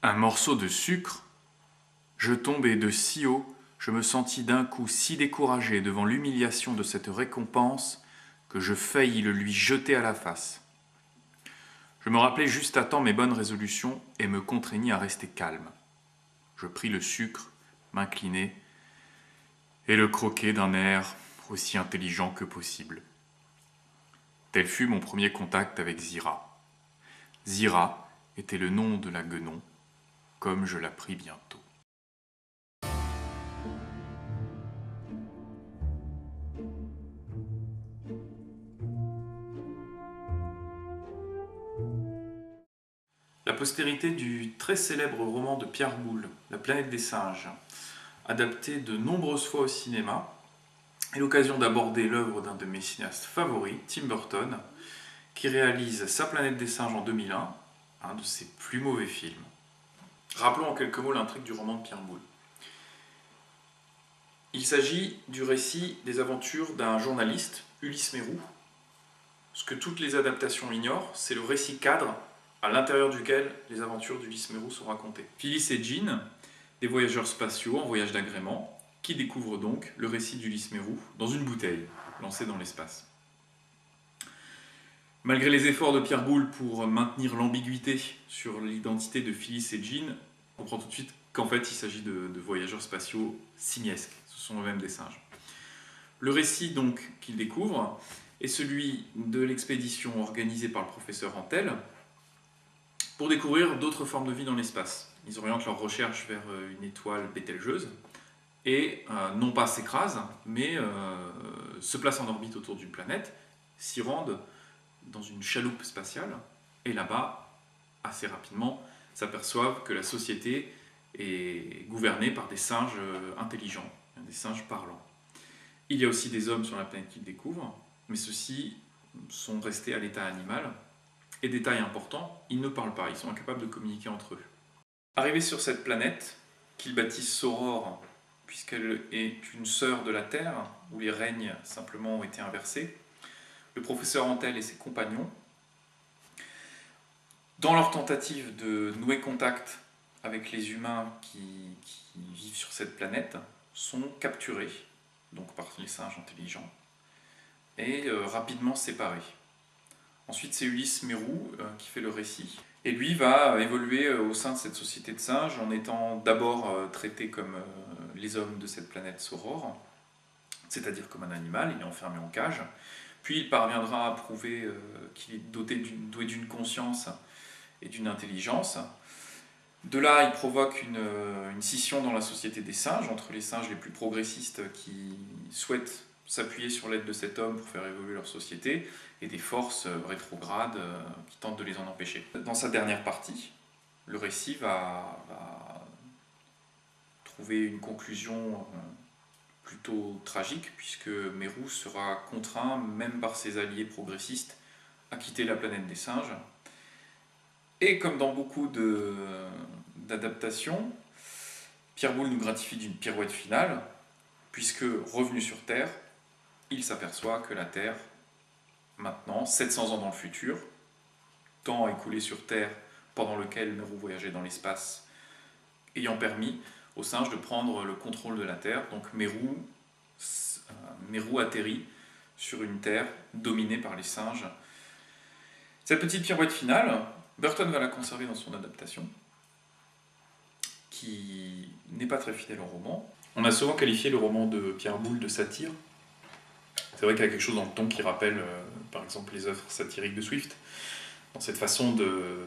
Un morceau de sucre? Je tombai de si haut, je me sentis d'un coup si découragé devant l'humiliation de cette récompense que je faillis le lui jeter à la face. Je me rappelai juste à temps mes bonnes résolutions et me contraignis à rester calme. Je pris le sucre, m'inclinai et le croquai d'un air aussi intelligent que possible. Tel fut mon premier contact avec Zira. Zira était le nom de la guenon, comme je l'appris bientôt. La postérité du très célèbre roman de Pierre Boulle, La planète des singes, adapté de nombreuses fois au cinéma, est l'occasion d'aborder l'œuvre d'un de mes cinéastes favoris, Tim Burton, qui réalise Sa planète des singes en 2001, un de ses plus mauvais films. Rappelons en quelques mots l'intrigue du roman de Pierre Boulle. Il s'agit du récit des aventures d'un journaliste, Ulysse Mérou. Ce que toutes les adaptations ignorent, c'est le récit cadre à l'intérieur duquel les aventures d'Ulysse Mérou sont racontées. Phyllis et Jean, des voyageurs spatiaux en voyage d'agrément, qui découvrent donc le récit d'Ulysse Mérou dans une bouteille, lancée dans l'espace. Malgré les efforts de Pierre Boulle pour maintenir l'ambiguïté sur l'identité de Phyllis et Jean, on comprend tout de suite qu'en fait il s'agit de voyageurs spatiaux simiesques, ce sont eux-mêmes des singes. Le récit donc qu'ils découvrent est celui de l'expédition organisée par le professeur Antel pour découvrir d'autres formes de vie dans l'espace. Ils orientent leurs recherches vers une étoile bételgeuse et non pas s'écrasent, mais se placent en orbite autour d'une planète, s'y rendent dans une chaloupe spatiale, et là-bas, assez rapidement, s'aperçoivent que la société est gouvernée par des singes intelligents, des singes parlants. Il y a aussi des hommes sur la planète qu'ils découvrent, mais ceux-ci sont restés à l'état animal. Et détail important, ils ne parlent pas, ils sont incapables de communiquer entre eux. Arrivés sur cette planète, qu'ils baptisent Saurore, puisqu'elle est une sœur de la Terre, où les règnes simplement ont été inversés, le professeur Antel et ses compagnons, dans leur tentative de nouer contact avec les humains qui vivent sur cette planète, sont capturés, donc par les singes intelligents, et rapidement séparés. Ensuite, c'est Ulysse Mérou qui fait le récit. Et lui va évoluer au sein de cette société de singes en étant d'abord traité comme les hommes de cette planète Saurore, c'est-à-dire comme un animal, il est enfermé en cage. Puis il parviendra à prouver qu'il est doué d'une conscience et d'une intelligence. De là, il provoque une scission dans la société des singes, entre les singes les plus progressistes qui souhaitent s'appuyer sur l'aide de cet homme pour faire évoluer leur société, et des forces rétrogrades qui tentent de les en empêcher. Dans sa dernière partie, le récit va trouver une conclusion plutôt tragique, puisque Mérou sera contraint, même par ses alliés progressistes, à quitter la planète des singes. Et comme dans beaucoup d'adaptations, Pierre Boulle nous gratifie d'une pirouette finale, puisque, revenu sur Terre, il s'aperçoit que la Terre, maintenant, 700 ans dans le futur, temps écoulé sur Terre pendant lequel Mérou voyageait dans l'espace, ayant permis aux singes de prendre le contrôle de la Terre. Donc Mérou atterrit sur une Terre dominée par les singes. Cette petite pirouette finale, Burton va la conserver dans son adaptation, qui n'est pas très fidèle au roman. On a souvent qualifié le roman de Pierre Boulle de satire. C'est vrai qu'il y a quelque chose dans le ton qui rappelle, par exemple, les œuvres satiriques de Swift, dans cette façon de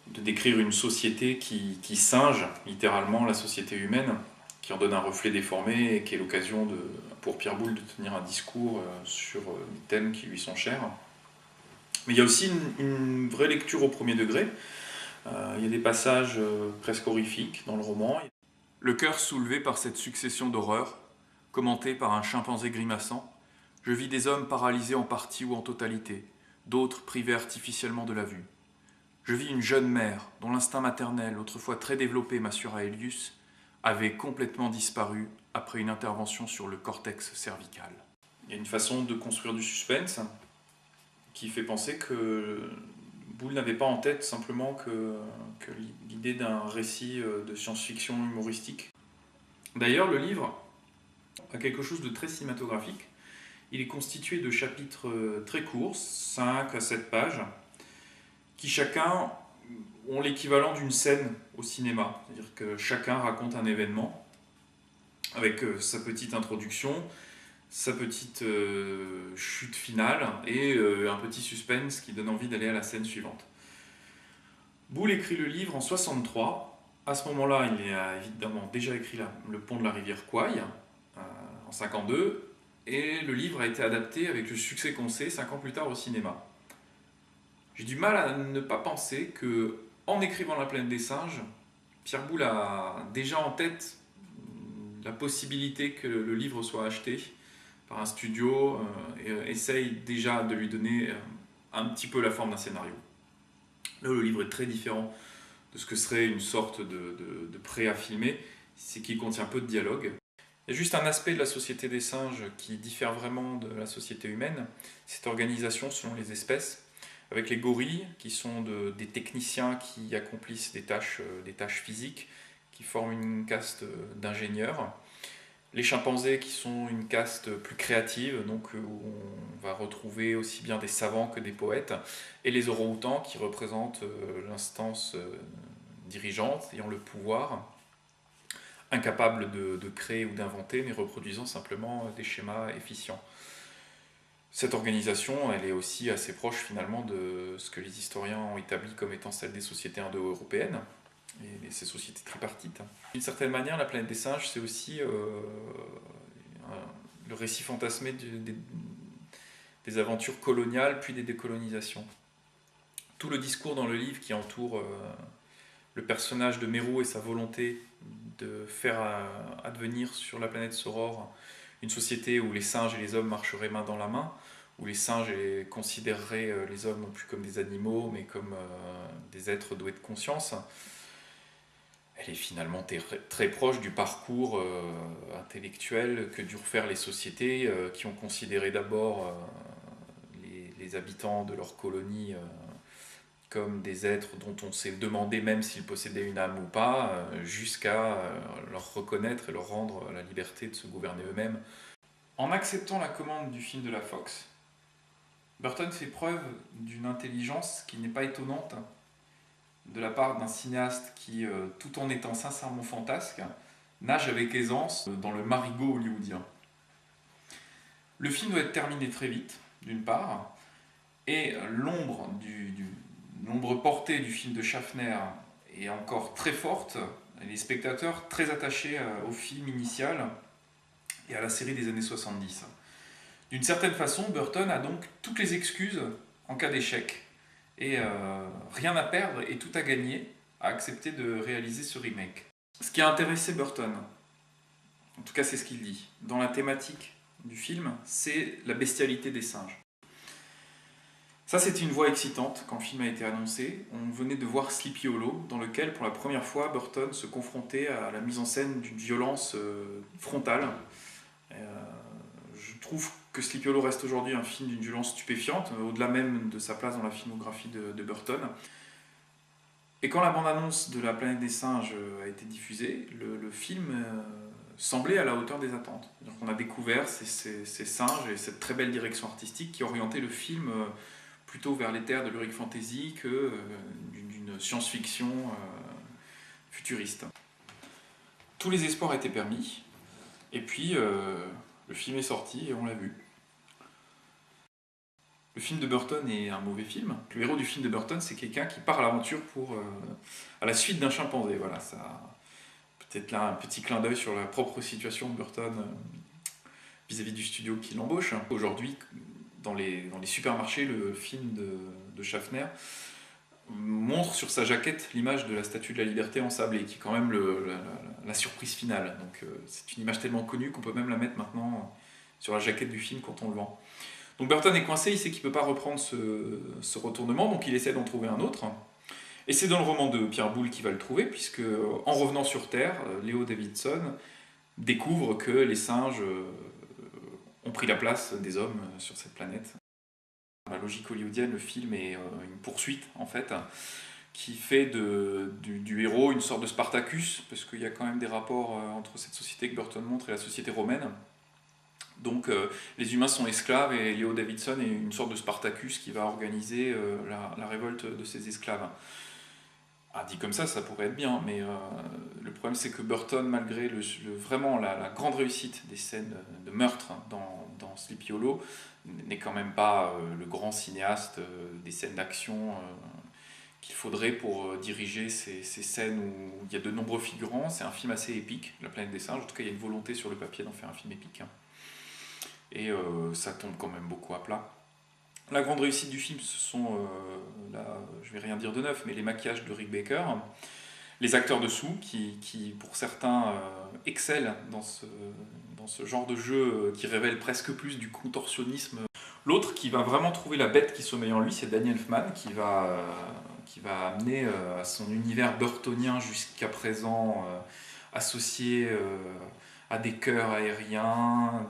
décrire une société qui singe littéralement la société humaine, qui en donne un reflet déformé et qui est l'occasion pour Pierre Boulle de tenir un discours sur des thèmes qui lui sont chers. Mais il y a aussi une vraie lecture au premier degré. Il y a des passages presque horrifiques dans le roman. Le cœur soulevé par cette succession d'horreurs, commenté par un chimpanzé grimaçant, je vis des hommes paralysés en partie ou en totalité, d'autres privés artificiellement de la vue. Je vis une jeune mère dont l'instinct maternel, autrefois très développé, m'assura Elius, avait complètement disparu après une intervention sur le cortex cervical. Il y a une façon de construire du suspense qui fait penser que Boulle n'avait pas en tête simplement que l'idée d'un récit de science-fiction humoristique. D'ailleurs, le livre a quelque chose de très cinématographique. Il est constitué de chapitres très courts, 5 à 7 pages, qui chacun ont l'équivalent d'une scène au cinéma. C'est-à-dire que chacun raconte un événement avec sa petite introduction, sa petite chute finale et un petit suspense qui donne envie d'aller à la scène suivante. Boulle écrit le livre en 63. À ce moment-là, il a évidemment déjà écrit Le pont de la rivière Kwai en 52, et le livre a été adapté avec le succès qu'on sait 5 ans plus tard au cinéma. J'ai du mal à ne pas penser que, en écrivant La planète des singes, Pierre Boulle a déjà en tête la possibilité que le livre soit acheté par un studio et essaye déjà de lui donner un petit peu la forme d'un scénario. Là, le livre est très différent de ce que serait une sorte de prêt à filmer, c'est qu'il contient peu de dialogue. Il y a juste un aspect de la société des singes qui diffère vraiment de la société humaine, cette organisation selon les espèces, avec les gorilles qui sont des techniciens qui accomplissent des tâches physiques, qui forment une caste d'ingénieurs, les chimpanzés qui sont une caste plus créative, donc où on va retrouver aussi bien des savants que des poètes, et les orang-outans qui représentent l'instance dirigeante ayant le pouvoir, incapable de créer ou d'inventer, mais reproduisant simplement des schémas efficients. Cette organisation, elle est aussi assez proche finalement de ce que les historiens ont établi comme étant celle des sociétés indo-européennes, et ces sociétés tripartites. D'une certaine manière, La planète des singes, c'est aussi le récit fantasmé des aventures coloniales, puis des décolonisations. Tout le discours dans le livre qui entoure le personnage de Meru et sa volonté de faire advenir sur la planète Soror une société où les singes et les hommes marcheraient main dans la main, où les singes considéreraient les hommes non plus comme des animaux, mais comme des êtres doués de conscience. Elle est finalement très proche du parcours intellectuel que durent faire les sociétés qui ont considéré d'abord les habitants de leur colonie comme des êtres dont on s'est demandé même s'ils possédaient une âme ou pas, jusqu'à leur reconnaître et leur rendre la liberté de se gouverner eux-mêmes. En acceptant la commande du film de la Fox, Burton fait preuve d'une intelligence qui n'est pas étonnante de la part d'un cinéaste qui, tout en étant sincèrement fantasque, nage avec aisance dans le marigot hollywoodien. Le film doit être terminé très vite, d'une part, et l'ombre portée du film de Schaffner est encore très forte, et les spectateurs très attachés au film initial et à la série des années 70. D'une certaine façon, Burton a donc toutes les excuses en cas d'échec, et rien à perdre et tout à gagner à accepter de réaliser ce remake. Ce qui a intéressé Burton, en tout cas c'est ce qu'il dit, dans la thématique du film, c'est la bestialité des singes. Ça, c'était une voix excitante quand le film a été annoncé. On venait de voir Sleepy Hollow, dans lequel pour la première fois Burton se confrontait à la mise en scène d'une violence frontale. Je trouve que Sleepy Hollow reste aujourd'hui un film d'une violence stupéfiante, au-delà même de sa place dans la filmographie de Burton. Et quand la bande-annonce de La planète des singes a été diffusée, le film semblait à la hauteur des attentes. On a découvert ces singes et cette très belle direction artistique qui orientait le film plutôt vers les terres de l'heroic fantasy que d'une science-fiction futuriste. Tous les espoirs étaient permis, et puis le film est sorti et on l'a vu. Le film de Burton est un mauvais film. Le héros du film de Burton, c'est quelqu'un qui part à l'aventure à la suite d'un chimpanzé. Voilà, ça peut-être là un petit clin d'œil sur la propre situation de Burton vis-à-vis du studio qui l'embauche. Aujourd'hui, dans les supermarchés, le film de Schaffner montre sur sa jaquette l'image de la Statue de la Liberté ensablée, qui est quand même la surprise finale. Donc c'est une image tellement connue qu'on peut même la mettre maintenant sur la jaquette du film quand on le vend. Donc Burton est coincé, il sait qu'il ne peut pas reprendre ce retournement, donc il essaie d'en trouver un autre. Et c'est dans le roman de Pierre Boulle qu'il va le trouver, puisque en revenant sur Terre, Leo Davidson découvre que les singes ont pris la place des hommes sur cette planète. La logique hollywoodienne, le film est une poursuite en fait, qui fait du héros une sorte de Spartacus, parce qu'il y a quand même des rapports entre cette société que Burton montre et la société romaine. Donc les humains sont esclaves et Leo Davidson est une sorte de Spartacus qui va organiser la révolte de ces esclaves. Ah, dit comme ça pourrait être bien, mais le problème c'est que Burton, malgré vraiment la grande réussite des scènes de meurtre dans Sleepy Hollow, n'est quand même pas le grand cinéaste des scènes d'action qu'il faudrait pour diriger ces scènes où il y a de nombreux figurants. C'est un film assez épique, La planète des singes. En tout cas, il y a une volonté sur le papier d'en faire un film épique. Et ça tombe quand même beaucoup à plat. La grande réussite du film, ce sont, je vais rien dire de neuf, mais les maquillages de Rick Baker, les acteurs dessous, qui pour certains excellent dans ce genre de jeu qui révèle presque plus du contorsionnisme. L'autre qui va vraiment trouver la bête qui sommeille en lui, c'est Danny Elfman, qui va amener à son univers burtonien jusqu'à présent associé à des chœurs aériens,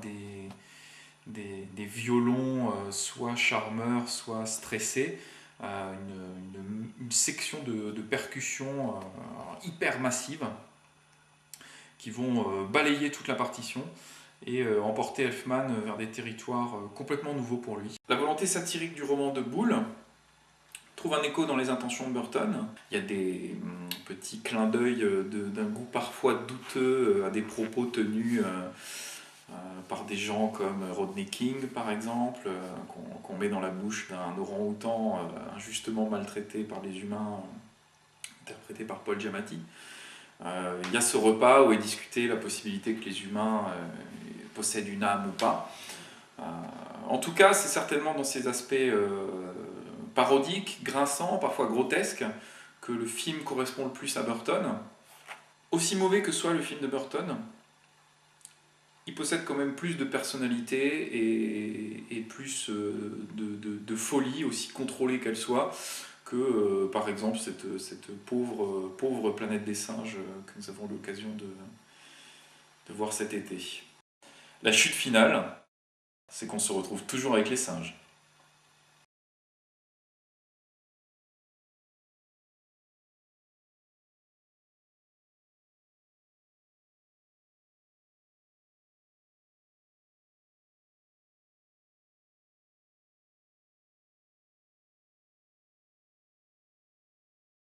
des violons soit charmeurs, soit stressés, une section de percussions hyper massive qui vont balayer toute la partition et emporter Elfman vers des territoires complètement nouveaux pour lui. La volonté satirique du roman de Boole trouve un écho dans les intentions de Burton. Il y a des petits clins d'œil d'un goût parfois douteux à des propos tenus par des gens comme Rodney King par exemple, qu'on met dans la bouche d'un orang-outan injustement maltraité par les humains, interprété par Paul Giamatti. Il y a ce repas où est discutée la possibilité que les humains possèdent une âme ou pas. En tout cas, c'est certainement dans ces aspects parodiques, grinçants, parfois grotesques, que le film correspond le plus à Burton. Aussi mauvais que soit le film de Burton, il possède quand même plus de personnalité et plus de folie, aussi contrôlée qu'elle soit, que par exemple cette pauvre planète des singes que nous avons l'occasion de voir cet été. La chute finale, c'est qu'on se retrouve toujours avec les singes.